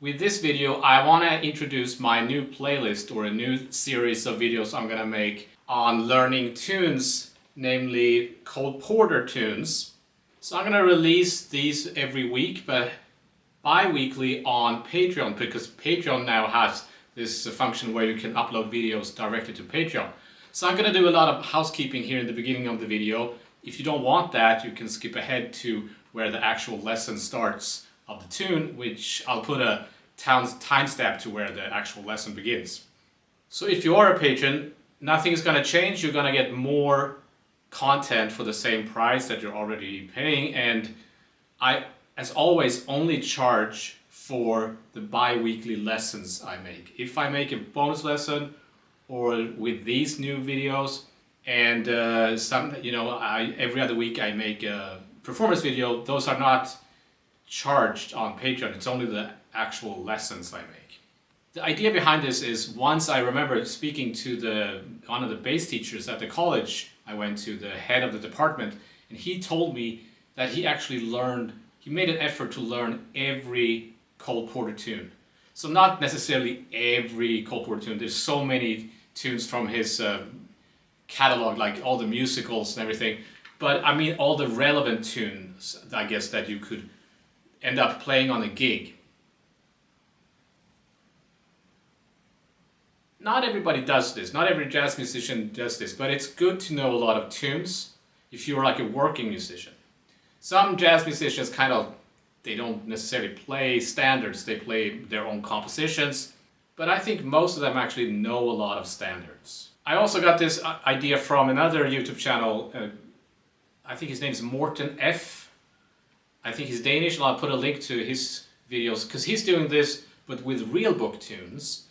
With this video, I want to introduce my new playlist or a new series of videos I'm gonna make on learning tunes, namely Cole Porter tunes. So I'm gonna release these every week, but bi-weekly on Patreon, because Patreon now has this function where you can upload videos directly to Patreon. So I'm gonna do a lot of housekeeping here in the beginning of the video. If you don't want that, you can skip ahead to where the actual lesson starts of the tune, which I'll put a timestamp to where the actual lesson begins. So if you are a patron, nothing is gonna change. You're gonna get more content for the same price that you're already paying, and I, as always, only charge for the bi-weekly lessons I make. If I make a bonus lesson or with these new videos and every other week I make a performance video, those are not charged on Patreon. It's only the actual lessons I make. The idea behind this is, once I remember speaking to one of the bass teachers at the college I went to, the head of the department, and he told me that he actually made an effort to learn every Cole Porter tune. So not necessarily every Cole Porter tune. There's so many tunes from his catalog, like all the musicals and everything. But I mean all the relevant tunes, I guess, that you could end up playing on a gig. Not everybody does this. Not every jazz musician does this, but it's good to know a lot of tunes if you're like a working musician. Some jazz musicians they don't necessarily play standards, they play their own compositions, but I think most of them actually know a lot of standards. I also got this idea from another YouTube channel, I think his name is Morten F. I think he's Danish, and I'll put a link to his videos, because he's doing this but with real book tunes.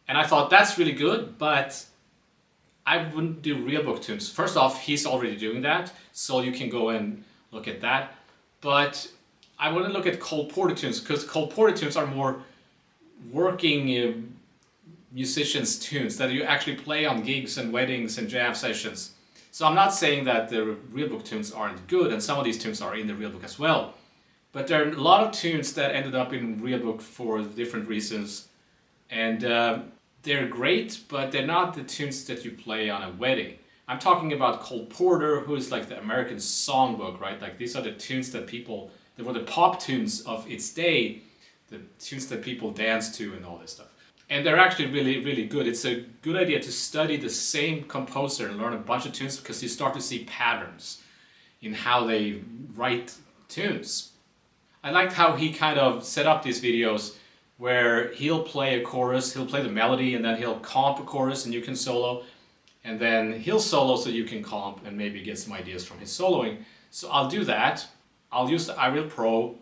And I thought that's really good, but I wouldn't do real book tunes. First off, he's already doing that, so you can go and look at that. But I want to look at Cole Porter tunes, because Cole Porter tunes are more working musicians' tunes that you actually play on gigs and weddings and jam sessions. So I'm not saying that the real book tunes aren't good, and some of these tunes are in the real book as well. But there are a lot of tunes that ended up in real book for different reasons. And they're great, but they're not the tunes that you play on a wedding. I'm talking about Cole Porter, who is like the American songbook, right? Like, these are the tunes that they were the pop tunes of its day, the tunes that people dance to and all this stuff. And they're actually really, really good. It's a good idea to study the same composer and learn a bunch of tunes, because you start to see patterns in how they write tunes. I liked how he kind of set up these videos where he'll play a chorus, he'll play the melody, and then he'll comp a chorus and you can solo, and then he'll solo so you can comp and maybe get some ideas from his soloing. So I'll do that. I'll use the iReal Pro.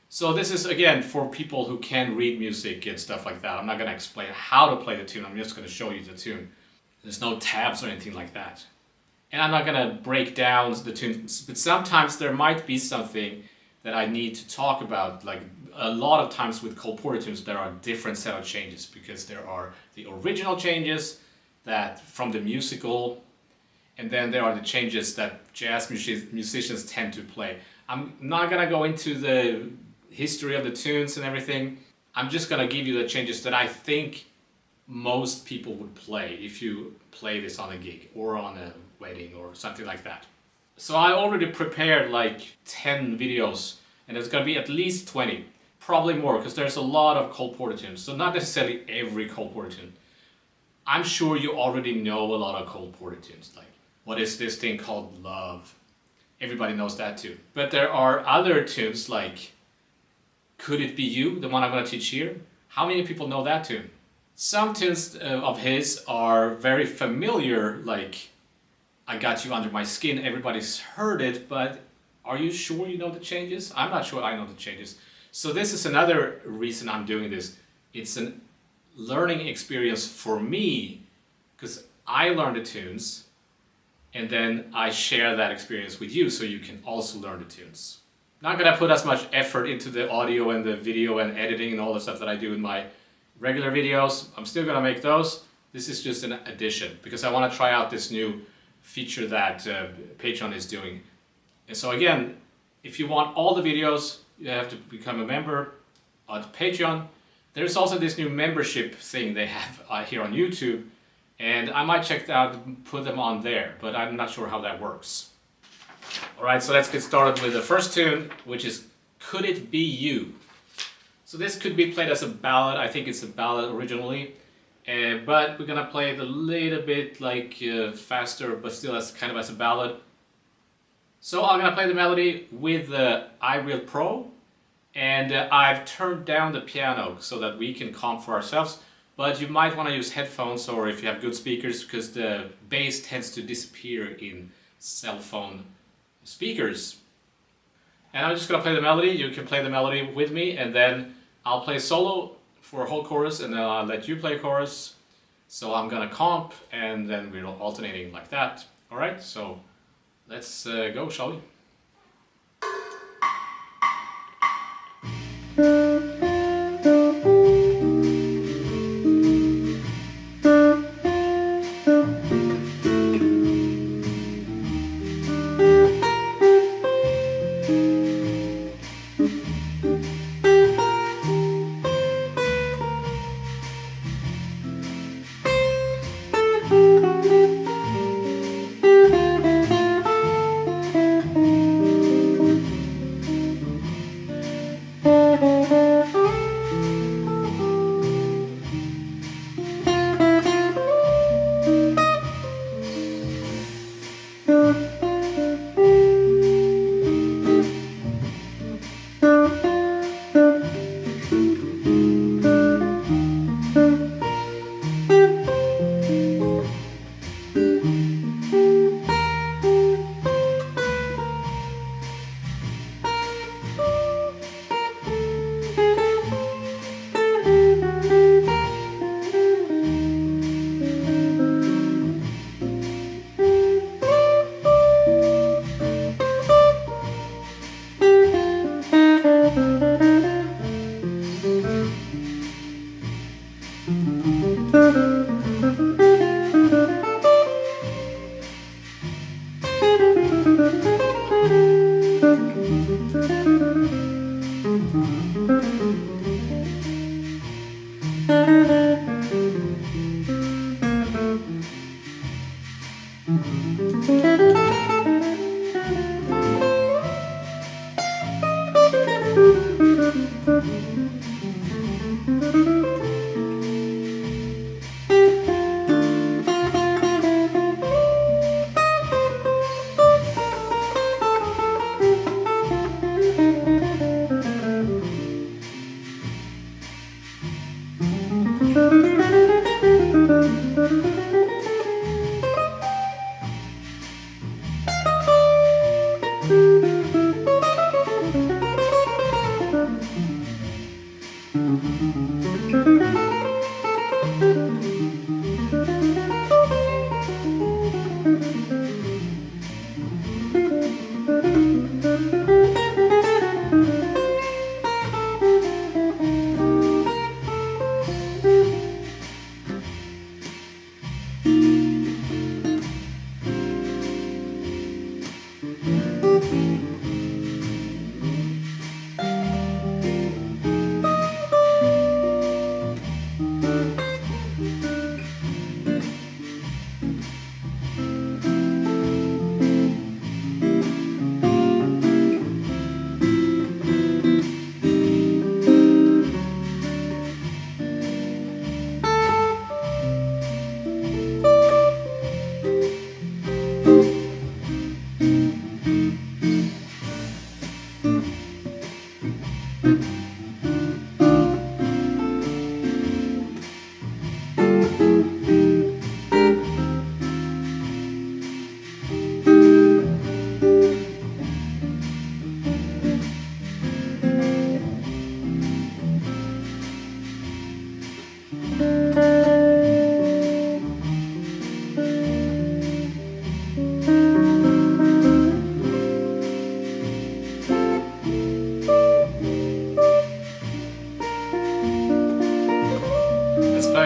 So this is, again, for people who can read music and stuff like that. I'm not going to explain how to play the tune, I'm just going to show you the tune. There's no tabs or anything like that. And I'm not going to break down the tunes, but sometimes there might be something that I need to talk about. Like, a lot of times with Cole Porter tunes, there are different set of changes, because there are the original changes that from the musical, and then there are the changes that jazz musicians tend to play. I'm not gonna go into the history of the tunes and everything. I'm just gonna give you the changes that I think most people would play if you play this on a gig or on a wedding or something like that. So I already prepared like 10 videos, and there's gonna be at least 20. Probably more, because there's a lot of Cole Porter tunes. So not necessarily every Cole Porter tune. I'm sure you already know a lot of Cole Porter tunes. Like, what is this thing called Love? Everybody knows that too. But there are other tunes like Could It Be You, the one I'm going to teach here. How many people know that tune? Some tunes of his are very familiar, like I Got You Under My Skin. Everybody's heard it, but are you sure you know the changes? I'm not sure I know the changes. So this is another reason I'm doing this. It's a learning experience for me, because I learn the tunes and then I share that experience with you so you can also learn the tunes. Not gonna put as much effort into the audio and the video and editing and all the stuff that I do in my regular videos. I'm still gonna make those. This is just an addition, because I wanna try out this new feature that Patreon is doing. And so again, if you want all the videos, you have to become a member at Patreon. There's also this new membership thing they have here on YouTube, and I might check that out and put them on there, but I'm not sure how that works. Alright, so let's get started with the first tune, which is Could It Be You? So this could be played as a ballad. I think it's a ballad originally, but we're gonna play it a little bit like faster, but still as kind of as a ballad. So I'm gonna play the melody with the iReal Pro, and I've turned down the piano so that we can comp for ourselves, but you might want to use headphones or if you have good speakers, because the bass tends to disappear in cell phone speakers. And I'm just gonna play the melody. You can play the melody with me, and then I'll play solo for a whole chorus, and then I'll let you play chorus. So I'm gonna comp, and then we're alternating like that. Alright, so let's go, shall we?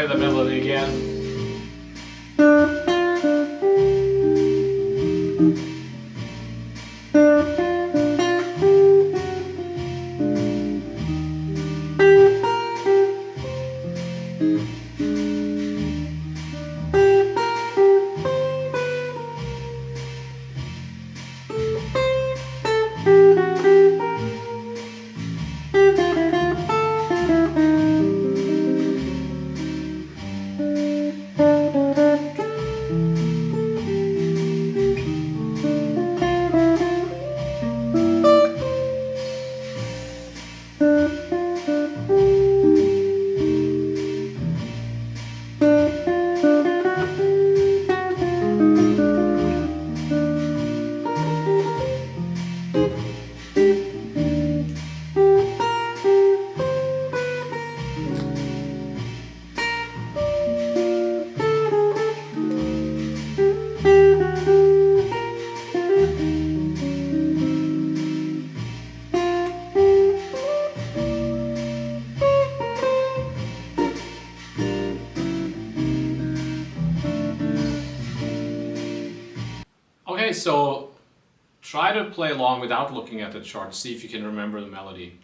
The melody again. Okay, so try to play along without looking at the chart, see if you can remember the melody.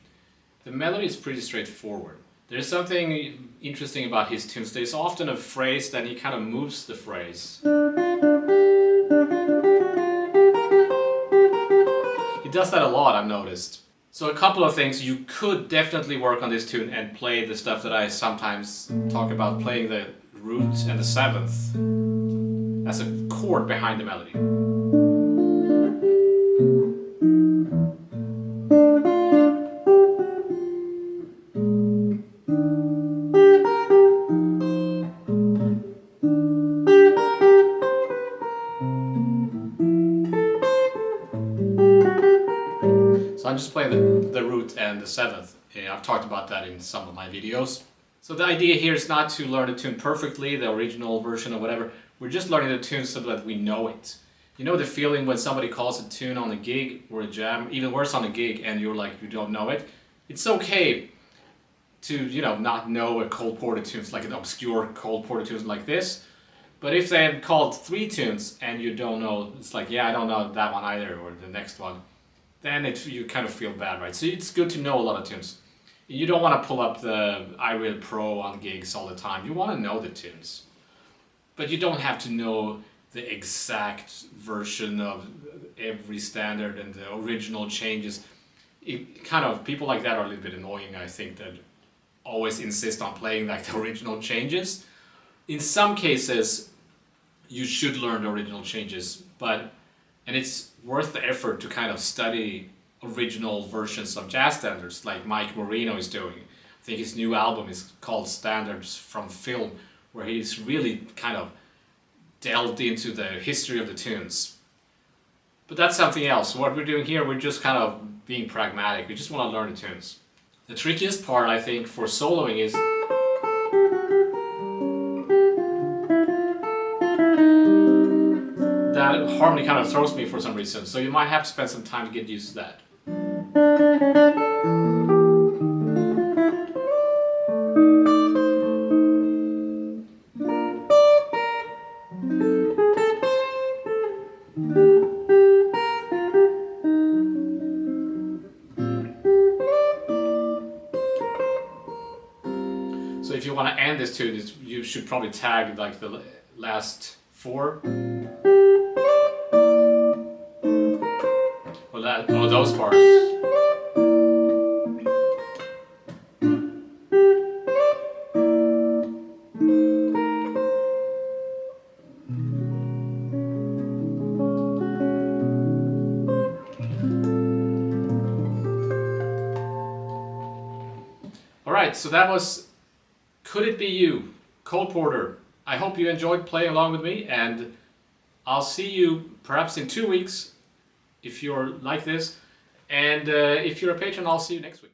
The melody is pretty straightforward. There's something interesting about his tunes. There's often a phrase that he kind of moves the phrase. He does that a lot, I've noticed. So a couple of things, you could definitely work on this tune and play the stuff that I sometimes talk about, playing the root and the seventh as a chord behind the melody. So I'm just playing the root and the seventh. I've talked about that in some of my videos. So the idea here is not to learn the tune perfectly, the original version or whatever. We're just learning the tune so that we know it. You know the feeling when somebody calls a tune on a gig or a jam, even worse on a gig, and you're like, you don't know it? It's okay to, not know a Cole Porter tune, like an obscure Cole Porter tune like this. But if they have called 3 tunes and you don't know, it's like, yeah, I don't know that one either, or the next one, then you kind of feel bad, right? So it's good to know a lot of tunes. You don't want to pull up the iReal Pro on gigs all the time. You want to know the tunes. But you don't have to know the exact version of every standard and the original changes. People like that are a little bit annoying, I think, that always insist on playing like the original changes. In some cases, you should learn the original changes, and it's worth the effort to kind of study original versions of jazz standards like Mike Marino is doing. I think his new album is called Standards from Film, where he's really kind of delved into the history of the tunes. But that's something else. What we're doing here, we're just kind of being pragmatic. We just want to learn the tunes. The trickiest part, I think, for soloing is that harmony kind of throws me for some reason, so you might have to spend some time to get used to that. So if you want to end this tune, you should probably tag like the last 4. Or those parts. Alright, so that was Could It Be You, Cole Porter. I hope you enjoyed playing along with me, and I'll see you perhaps in 2 weeks if you're like this. And if you're a patron, I'll see you next week.